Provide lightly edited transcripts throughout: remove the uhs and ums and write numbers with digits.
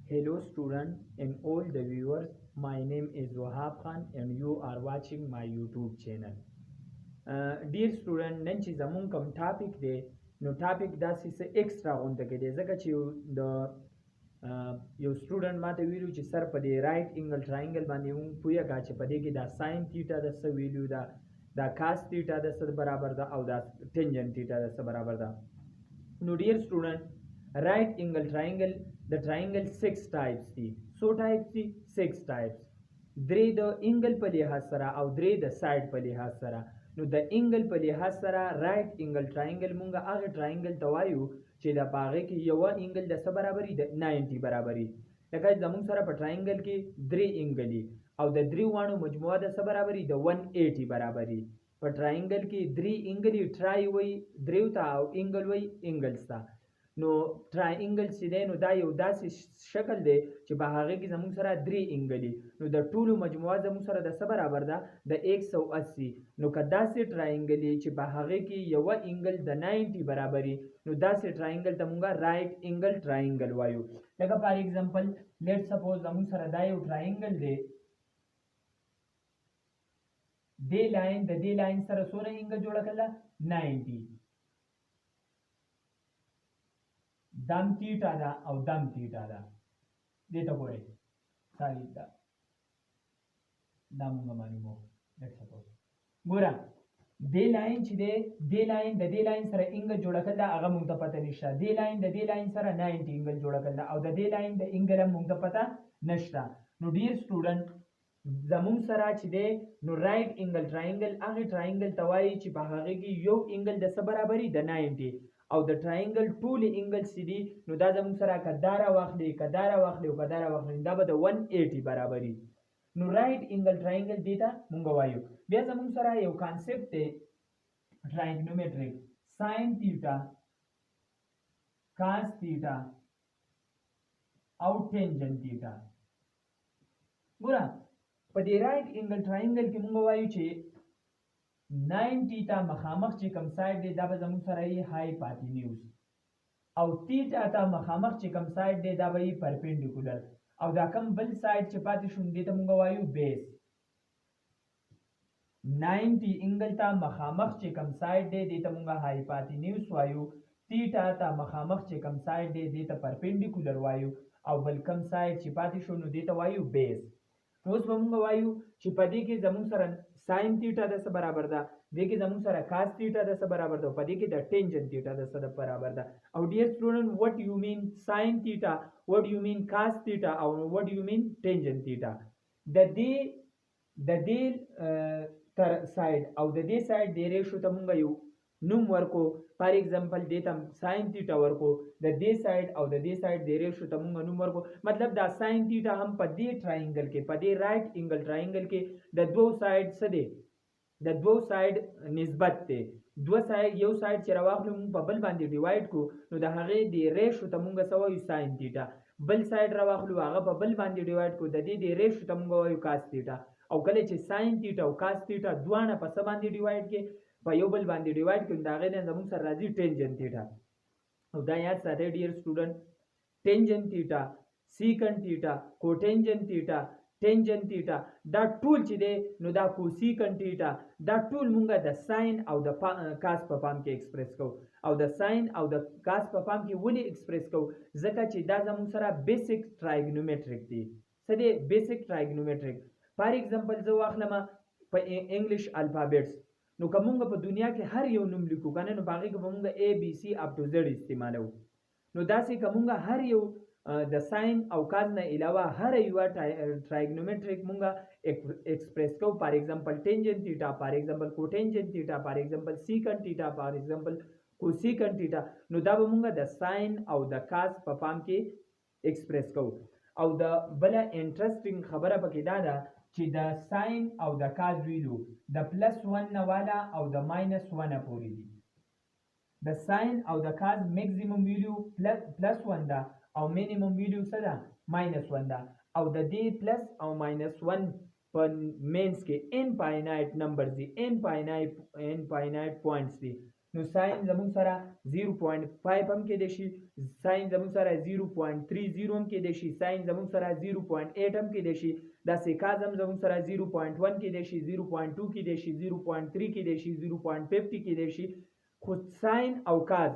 Hello student and all the viewers, my name is Wahab Khan and you are watching my YouTube channel. Dear student, نن چې زمون کوم ټاپک دی نو ټاپک داسې څه ایکسترا غونډه کې دی ځکه چې یو سټوډنټ ماته ویلو چې سر په دې رائټ انګل ټراینګل باندې مونږ پوهیږو چې په دې کې دا ساين تیټا د څه ویلو ده دا کاس تیټا د څه برابر ده او دا ټینجن تیټا د څه برابر ده. نو ډیر سټوډنټ right angle triangle the triangle 6 types دي so types دي 6 types درې د انګل په لحاظ سره او درې د ساید په لحاظ سره. نو د انګل په لحاظ سره right angle triangle مونږه هغه triangle ته وایو چې د باغې کې یو انګل د څه برابري د 90 برابري. لکه زموږ سره په triangle کې درې انګلي او د درې وانو مجموعه د څه برابري د 180 برابري. په triangle کې درې انګلي ټرای وای دریو ته او انګل وای انګلز ته. نو ټرائنګل چې دی نو دا یو داسې شکل دی چې په هغې کې زموږ سره درې انګلي نو د ټولو مجموعه زموږ سره د څه برابر ده د 180. نو که داسې ټرائنګل چې په هغې کې یوه انګل د 90 برابري نو داسې ټرائنګل ته مونږه رائټ انګل ټرائنګل وایو. لکه فار ایگزامپل لیټ سپوز زموږ سره دا یو ټرائنګل دی دې لاین د دې لاین سره څونه انګل جوړه کړله 90 دم تیټا ده او دم تیټا ده دې ته ګورئ ساری ده دا مونږ معلومو لیټ سپوز ګوره دې لاین چې دی دې لاین د دې لاین سره انګل جوړه کړل هغه مونږ ته پته نشته. دې لاین د دې لاین سره 90 انګل جوړه کړل او د دې لاین د انګل هم مونږ ته پته نشته. نو ډیر سټوډنټ زموږ سره چې دی نو رائټ انګل ټرائنګل هغه ټرائنګل ته وایي چې په هغه کې یو انګل د څه برابري د 90 او د ټرائنګل ټولې انګلز چې دي نو دا زموږ سره کداره واخلي او کداره واخلي دا به د 180 برابري. نو رائټ انګل ټرائنګل دې ته مونږ وایو. بیا زموږ سره یو کانسپټ دی ټرائګنومټریک ساين تیټا کاس تیټا او ټینجن تیټا. ګوره په دې رائټ انګل ټرائنګل کې مونږ وایو چې 90 ته مخامخ چې کوم ساید دی دا به زموږ سره یې هایپاتینیوس او تیټا ته مخامخ چې کوم ساید دی دا به یې پرپینډیکولر او دا کوم بل ساید چې پاتې شوم دې ته مونږ وایو بیس. 90 انګل ته مخامخ چې کوم ساید دی دې ته مونږ هایپاتینیوس وایو. تیټا ته مخامخ چې کوم ساید دی دې ته پرپینډیکولر وایو او بل کوم ساید چې پاتې شو نو دې ته وایو بیس. نو اوس به مونږ وایو چې په دې کې زموږ سره ساين تیټا د څه برابر ده دې کې زموږ سره کاس تیټا د څه برابر ده په دې کې د ټینجن تیټا د څه برابر ده. او ډیر سټوډنټ وات یو مین ساين تیټا وات یو مین کاس تیټا او وات یو مین ټینجن تیټا. د دې تر ساید او د دې ساید د ریشو ته مونږ یو نوم ورکو. فار ایگزامپل دې ته ساين تیټا ورکو د دې ساید او د دې ساید د ریشو ته مونږ نوم ورکو. مطلب دا ساين تیټا هم په دې ټرائنګل کې په دې رائټ انګل ټرائنګل کې د دوه ساید څه دی د دوه ساید نسبت دی. دوه ساید یو ساید چې راواخلو مونږ په بل باندې ډیوایډ کو نو د هغې د ریشو ته مونږ څه وایو ساين تیټا. بل ساید راواخلو هغه په بل باندې ډیوایډ کو د دې د ریشو ته مونږ وایو کاس تیټا. او کله چې ساين تیټا او کاس تیټا دواړه په څه باندې ډیوایډ کې په یو بل باندې ډیوایډ کړو دا غي نه زموږ سره راځي ټینجن تیټا. او دا یاد ساتئ ډیر سټوډنټ ټینجن تیټا سیکن تیټا کوټینجن تیټا ټینجن تیټا دا ټول چې دی نو دا کوسیکن تیټا دا ټول مونږه د ساين او د کاس په پام کې ایکسپریس کوو. او د ساين او د کاس په پام کې ولې ایکسپریس کوو ځکه چې دا زموږ سره بیسیک ټرائګنومټریک دی. څه دی بیسیک ټرائګنومټریک. فار ایگزامپل زه واخلم په انګلیش الفابیټس نو که مونږ په دنیا کې هر یو نوم لیکو کنه نو په هغې کې به مونږ ABC اپ ټو زیډ استعمالوو. نو داسې که مونږ هر یو د ساين او کاز نه علاوه هر یوه ټرائګنومټریک مونږ ایکسپریس کوو. فار ایگزامپل ټینجن تیټا فار ایگزامپل کوټینجن تیټا فار ایگزامپل سیکن تیټا فار ایگزامپل کوسیکن تیټا نو دا به مونږ د ساين او د کاز په پام کې ایکسپریس کوو. او د بله انټرسټینګ خبره پکې دا ده چې د ساين او د کاز ویلو د +1 نه والا او د -1 پورې دي. د ساين او د کاز میکزیمم ویلو +1 ده او مینیمم ویلو څه ده -1 ده. او د دې پلس او -1 په مینس کې انفاینایټ نمبرز دي انفاینایټ پوینټس دي. نو ساين زمونږ سره 0.5 هم کېدای شي، ساين زمونږ سره 0.30 هم کېدای شي، ساين زمونږ سره 0.8 هم کېدای شي، داسې کاز هم زمونږ سره 0.1 کېدای شي، 0.2 کېدای شي، 0.3 کېدای شي، 0.50 کېدای شي. خو ساين او کاز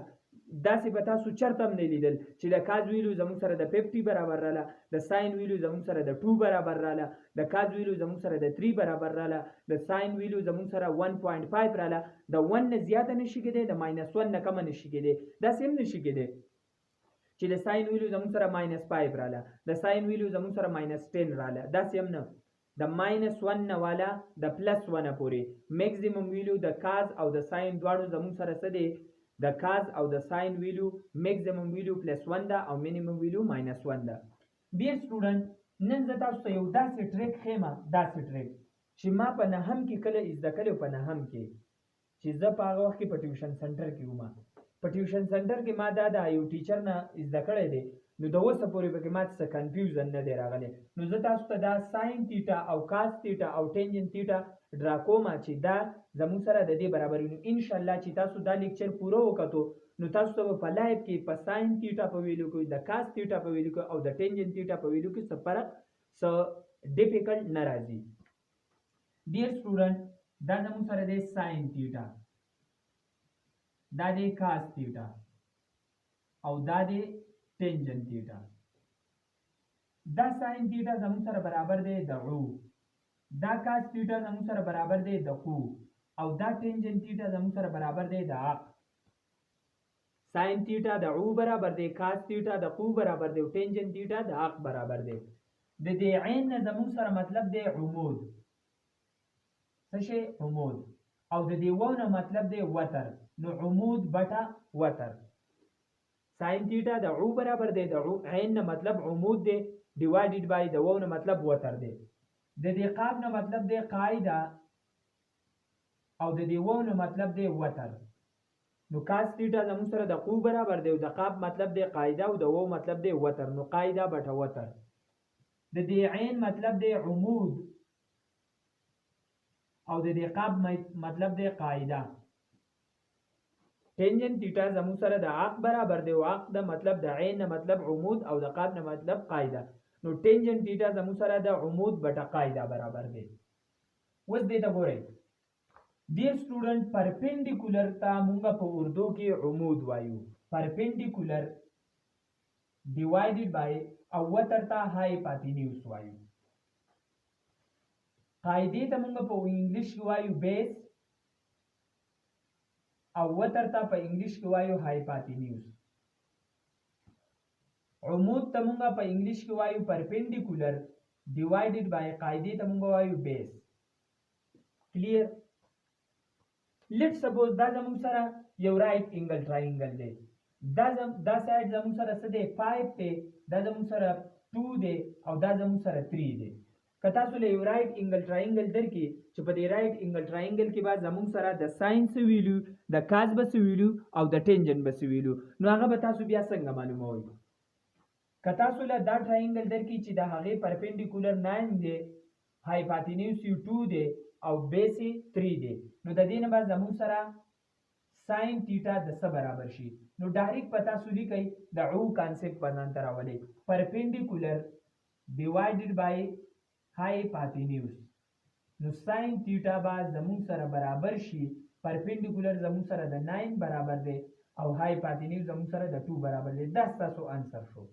داسې به تاسو چرته هم نه لیدل چې د کاز ویلو زمونږ سره د 50 برابر راله، د ساين ویلو زمونږ سره د 2 برابر راله، د کاز ویلو زمونږ سره د 3 برابر راله، د ساين ویلو زمونږ سره 1.5 راله. د 1 نه زیاته نشي کېدی، د -1 نه کمه نشي کېدی، داسې هم نشي کېدی چې د ساين ویلو زمونږ سره -5 راله، د ساين ویلو زمونږ سره -10 راله، داسې هم نه. د -1 نه والا د +1 پورې میکزیمم ویلو د کاز او د ساين دواړو زمونږ سره څه دی؟ د کاز او د ساين ویلو میکزیمم ویلو +1 ده او مینیمم ویلو -1 ده. ډیر سټوډنټ نن زه تاسو ته یو داسې ټریک ښیم، داسې ټریک چې ما په نهم کې کله زده کړی، په نهم کې چې زه په هغه وخت کې په ټیوشن سنټر کې وم. په ټیوشن سنټر کې ما دا د یو ټیچر نه زده کړی دی، نو د اوسه پورې پکې ما څه کنفیوژن نه دی راغلی. نو زه تاسو ته دا ساين تیټا او کاس تیټا او ټینجن تیټا ډرا کوم چې دا زموږ سره د دې برابر وي. نو ان شاء الله چې تاسو دا لیکچر پوره وکړو نو تاسو ته په لایف کې په ساين تیټا په ویلو کې، د کاس تیټا په ویلو کې او د ټینجن تیټا په ویلو کې څه فرق، څه ډیفیکلټ نه راځي. ډیر سټوډنټ دا زموږ سره د ساين تیټا، دا د کاس تیټا او دا د ټینجن تیټا. دا ساين تیټا زموږ سره برابر دی د عو، دا کاس تیټا زموږ سره برابر دی د قو، او دا ټینجن تیټا زموږ سره برابر دی د عق. ساين تیټا د عو برابر دی، کاس تیټا د قو برابر دی، او ټینجن تیټا د عق برابر دی. د دې عین نه زموږ سره مطلب دی عمود، څه شی؟ عمود. او د دې واو نه مطلب دی وتر، نو عمود بټه وتر. ساين تیټا د عو برابر دی، د عین نه مطلب عمود دی، ډیوایډډ بای د واو نه مطلب وتر دی. د دې قاب نه مطلب دی قاعده، او د دې واو نه مطلب دی وتر. نو کاس تیټا زموږ سره د قو برابر دی، او د قاب مطلب دی قاعده، او د واو مطلب دی وتر، نو قاعده بټه وتر. د دې عین مطلب دی عمود، او د دې قاب مطلب دی قاعده. ټینجن تیټا زموږ سره د عق برابر دی، او عق د مطلب د عین نه مطلب عمود، او د قاب نه مطلب قاعده. نو ټینجن تیټا زموږ سره د عمود بټه قاعده برابر دی. اوس دې ته ګورئ ډیر سټوډنټ، پرپینډیکولر ته مونږ په اردو کې عمود وایو، پرپینډیکولر ډیوایډډ بای، او وتر ته هایپاتینیوس وایو. قاعدې ته مونږ په انګلیش کې وایو بیس، او وتر ته په انګلیش کې وایو هایپاتینیوس. عمود ته مونږ په انګلیش کې وایو پرپینډیکولر ډیوایډډ بای، قاعدې ته مونږ وایو بیس. کلیر؟ لیټ سپوز دا زموږ سره یو رائټ اینګل ټرائنګل دی، دا سایډ زموږ سره څه دی؟ 5 دی، دا زموږ سره 2 دی، او دا زموږ سره 3 دی. که تاسو له یو رائټ اینګل ټرائنګل درکې چې په دې رائټ اینګل ټرائنګل کې به زموږ سره د ساين څه ویلو، د کاز به څه ویلو، او د ټینجن به څه ویلو، نو هغه به تاسو بیا څنګه معلوموئ؟ که تاسو له دا ټرائنګل درکې چې د هغې پرپینډیکولر 9 دی، هایپاتینیوس یې 2 دی، او بیس یې 3 دی، نو د دې نه به زموږ سره ساين تیټا د څه برابر شي؟ نو ډایرکټ په تاسو لیکئ د عو کانسپټ په ځان ته راولئ، پرپینډیکولر ډیوایډډ بای هایپاتینیوس. نو ساين تیټا به زموږ سره برابر شي، پرپینډیکولر زموږ سره د 9 برابر دی، او هایپاتینیوس زموږ سره د 2 برابر دی. دا ستاسو انسر شو.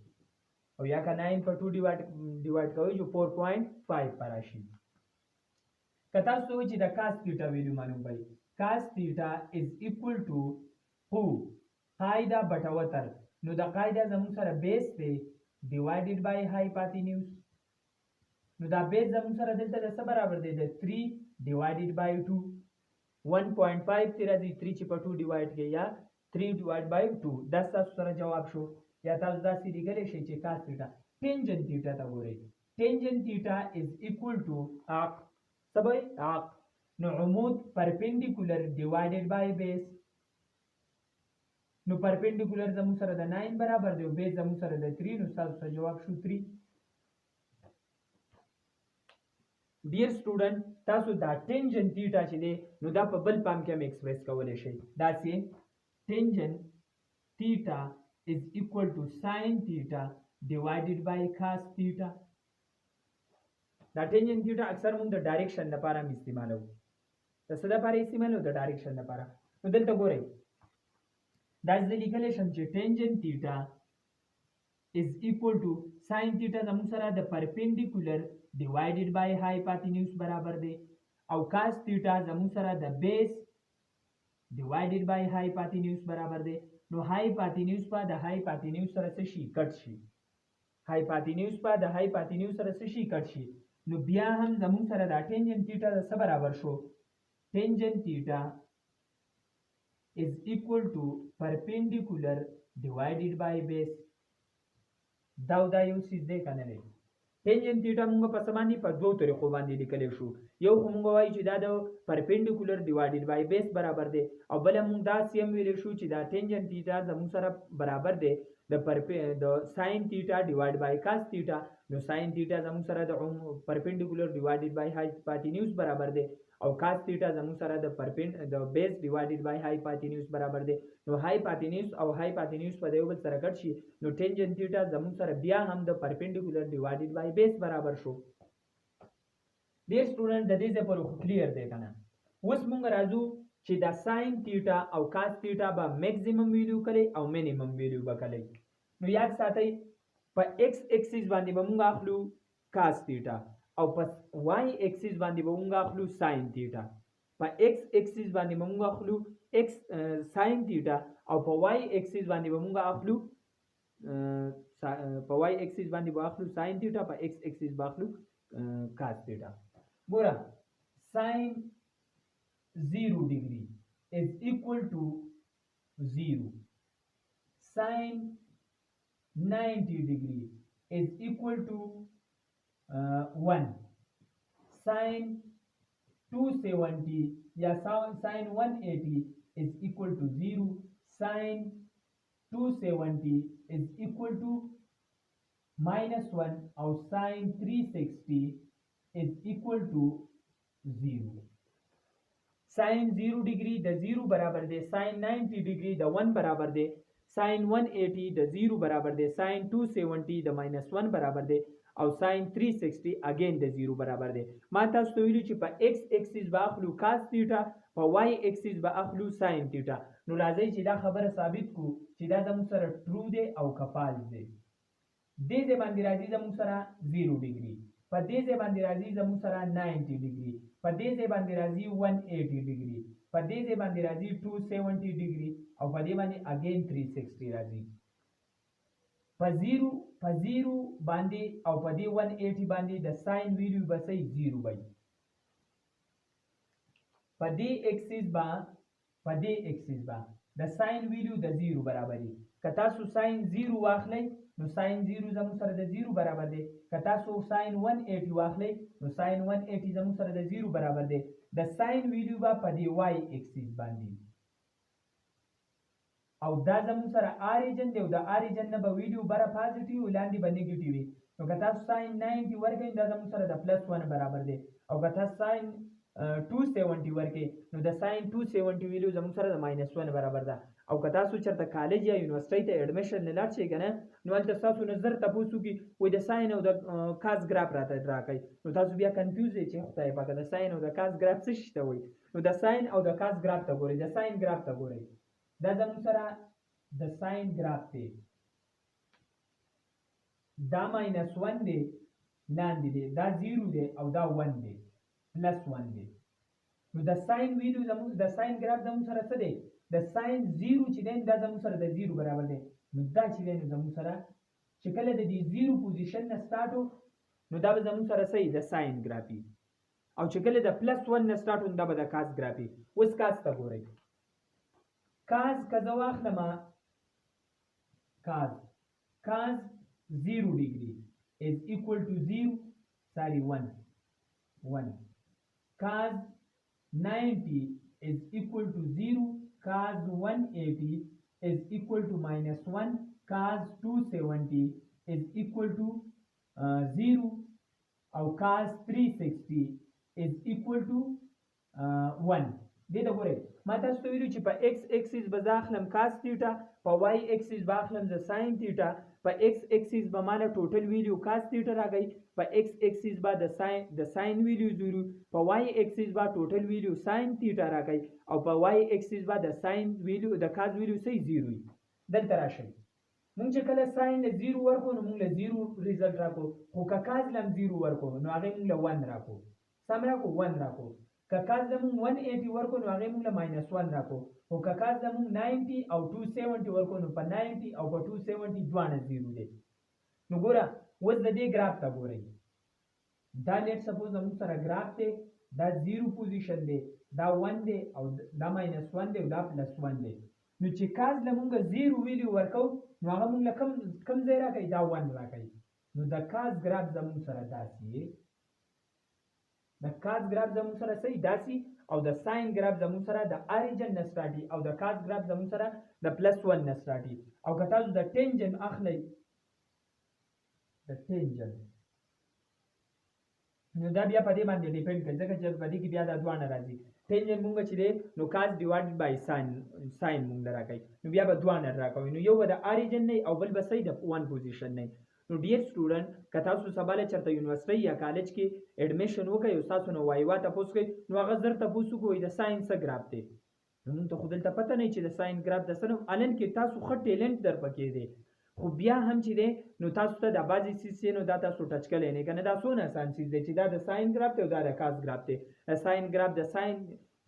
او یا که 9 په 2 ډیوایډ کوئ جو 4.5 پر راشي. که تاسو وایئ چې د کاس تیټا ویلو معلوم کړئ، کاس تیټا از ایکول ټو قو قاعده بټه وتر، نو د قاعده زموږ سره بیس دی ډیوایډډ بای هایپاتینیوس. نو دا بیس زموږ سره دلته د څه برابر دی؟ د 3 ډیوایډډ بای 2. 1.5 تی راځي، 3 چې په 2 ډیوایډ کې، یا 3 ډیوایډ بای 2. دا تاسو سره جواب شو. یا تاسو داسې لیکلی شئ چې کاس تیټا. ټینجن تیټا ته ګورئ، ټینجن تیټا از ایکول ټو عق، څه به عق. نو عمود پرپینډیکولر ډیوایډډ بای بیس، نو پرپینډیکولر زموږ سره د 9 برابر دی، او بیس زموږ سره د 3، نو تاسو ته جواب شو 3. ډیر سټوډنټ، تاسو دا ټینجن تیټا چې دی نو دا په بل پام کې هم ایکسپریس کولی شئ، داسې tangent theta is equal to sin theta divided by cos theta. دا tangent theta اکثر موږ د ډایرکشن لپاره استعمالو. د څه لپاره استعمالو؟ د ډایرکشن لپاره. نو دلته ګورئ دا د لیکلی شم چې tangent theta is equal to sin theta زموږ سره د perpendicular divided by hypotenuse برابر دی او cos theta زموږ سره د base divided by hypotenuse برابر دی. نو hypotenuse په د hypotenuse سره څه شي؟ کټ شي. hypotenuse په د hypotenuse سره څه شي؟ کټ شي. نو بیا هم زموږ سره دا tangent theta د څه برابر شو؟ tangent theta is equal to perpendicular divided by base. دا یو څه دی کنه دی. tangent theta موږ په سمانی په دوه طریقو باندې لیکلی شو. یو خو موږ وایو چې دا د perpendicular divided by base برابر دی او بل موږ دا سیم ویلی شو چې دا tangent theta زموږ سره برابر دی د sin theta divided by cos theta. نو sin theta زموږ سره د perpendicular divided by hypotenuse برابر دی او cos theta زموږ سره د base divided by hypotenuse برابر دی. نو hypotenuse او hypotenuse په یو بل سره کټ شي. نو tangent theta زموږ سره بیا هم د perpendicular divided by base برابر شو. ډیر سټوډنټ د دې ځای پورې خو کلیر دی کنه. اوس موږ راځو چې دا sin theta او cos theta به میکسیمم ویلیو کړي او مینیمم ویلیو به کړي. نو یاد ساتئ په x اکسیس باندې به موږ اخلو cos theta او په y اکسیس باندې به موږ اخلو sin theta. په x اکسیس باندې به موږ اخلو sin theta او په y اکسیس باندې به موږ اخلو sin theta. په x اکسیس به اخلو cos theta. ګوره sin 0 degree is equal to 0. Sin 90 degree is equal to 1. Sin 270 या sin 180 is equal to 0. Sin 270 is equal to -1 और sin 360 is equal to 0. sin 0 degree د 0 برابر دی. sin 90 degree د 1 برابر دی. sin 180 د 0 برابر دی. sin 270 د -1 برابر دی او sin 360 اگین د 0 برابر دی. ما تاسو ته ویلو چې په x اکسیس به اخلو cos theta په y اکسیس به اخلو sin theta. نو راځي چې دا خبره ثابت کو چې دا زموږ سره ټرو دی او که فالس دی. دې ځای باندې راځي زموږ سره 0 ډیګري، په دې ځای باندې راځي زموږ سره 90 ډیګري، په دې ځای باندې راځي 180 ډیګري، په دې ځای باندې راځي 270 ډیګري او په دې باندې اگین 360 راځي. په 0 باندې او په دې 180 باندې د ساين ویلیو به صحیح 0 وي. په دې اکسیس با د ساين ویلیو د 0 برابر دي. که تاسو ساين 0 واخلئ نو ساين 0 زموږ سره د 0 برابر دی. که تاسو ساين 180 واخلئ نو ساين 180 زموږ سره د 0 برابر دی. د ساين ویلیو به په دې وای اکسیس باندې او دا زموږ سره اریجن دی او د اریجن نه به ویلیو بره پازیټیو لاندې به نیګیټیو وي. نو که تاسو ساين 90 ورکئ دا زموږ سره د +1 برابر دی او که تاسو ساين 270 ورکئ نو د ساين 270 ویلیو زموږ سره د -1 برابر ده. او که تاسو چېرته کالج یا یونیورسټۍ ته اډمیشن نه لاړ شئ که نه نو هلته ستاسو نظر تپوس وکړي وایي د ساین او د کاس ګراف راته راکئ نو تاسو بیا کنفیوز یئ چې خدای پاکه د ساین او د کاس ګراف څه شي ته وایي. نو د ساین او د کاس ګراف ته ګورئ، د ساین ګراف ته ګورئ. دا زموږ سره د ساین ګراف دی، دا -1 دی لاندې دی، دا 0 دی او دا 1 دی +1 دی. نو د ساین ویلیو زموږ د ساین ګراف زموږ سره څه دی؟ د ساين 0 چې دی دا زموږ سره د 0 برابر دی. نو دا چې دی نو زموږ سره چې کله د دې 0 پوزیشن نه سټارټ نو دا به زموږ سره صحیح د ساين ګرافي او چې کله د +1 نه سټارټ دا به د کاس ګرافي. اوس کاس ته ګورئ. کاس که زه واخلم کاس 0 ډیګري is equal to 0 sorry 1 کاس 90 is equal to 0 cos 180 is equal to -1 cos 270 is equal to 0 or cos 360 is equal to 1. دې ته ګورئ ما تاسو ته ویلو چې په ایکس اکسیس به زه اخلم کاس تیټا، په وای اکسیس به اخلم زه ساین تیټا، په ایکس اکسیس به ماله ټوټل ویلیو کاس تیټا راغی، په ایکس اکسیس به د ساین ویلیو زیرو، په وای اکسیس به ټوټل ویلیو ساین تیټا راغی، او په وای اکسیس به د ساین ویلیو د کاس ویلیو صحیح زیرو وي. دلته راشئ مونږ چې کله ساین له زیرو ورکو نو مونږ له زیرو ریزلټ راکو، خو که کاز له هم زیرو ورکو نو هغې مونږ له 1 راکو، سم راکو 1 راکو. که کاز له مونږ 180 ورکو نو هغې مونږ له -1 راکو، خو که کاز له مونږ 90 او 270 ورکو نو په 90 او په 270 دواړه زیرو دی. نو ګوره اوس د دې ګراف ته ګورئ، دا لیټ سپوز زموږ سره ګراف دی، دا زیرو پوزیشن دی، دا 1 دی او دا -1 دی او دا +1 دی. نو چې کاز له مونږ زیرو ویلیو ورکو نو هغه مونږ له کم ځای راکوي، دا 1 راکوي. نو د کاز ګراف زموږ سره داسې د کاز ګراف زموږ سره صحیح داسې، او د ساین ګراف زموږ سره د اریجن نه سټارټي، او د کاز ګراف زموږ سره د +1 نه سټارټي. او که تاسو د ټینجن اخلئ، د ټینجن نو دا بیا په دې باندې ډیپینډ کوي، ځکه چې په دې کې بیا دا دواړه راځي. ټینجن مونږ چې دی نو کاز ډیوایډ بای ساین مونږ راکوي، نو بیا به دواړه راکوي، نو یو به د اریجن نه او بل به صحیح د 1 پوزیشن نه. نو ډیر سټوډنټ که تاسو سبا له چېرته یونیورسټۍ یا کالج کې اډمیشن وکړئ او ستاسو نه وایوا تپوس کوي نو هغه زر تپوس وکړئ د ساین څه ګراف دی. نو مونږ ته خو دلته پته نه چې د ساین ګراف د څه نه، الن کې تاسو ښه ټیلنټ در پکې دی، خو بیا هم چې دی نو تاسو ته دا بعضې څیز نو دا تاسو ټچ کلی نه، که نه دا څونه اسان څیز دی چې دا د ساین ګراف دی او دا د کاز ګراف دی. د ساین ګراف د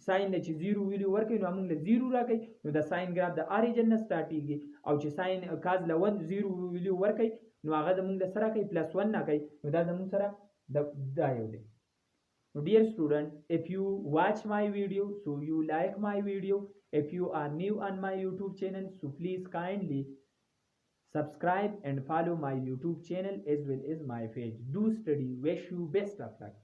ساین نه چې زیرو ویلیو ورکوي نو موږ له زیرو راکوي، نو د ساین ګراف د اریجن نه سټارټېږي، او چې ساین کاز له 1 زیرو ویلیو ورکوي نو هغه زموږ د څه راکوي +1 راکوي، نو دا زموږ سره دا یو دی. So dear student, if you watch my video, so you like my video, if you are new on my YouTube channel, so please kindly subscribe and follow my YouTube channel as well as my page. Do study. Wish you best of luck.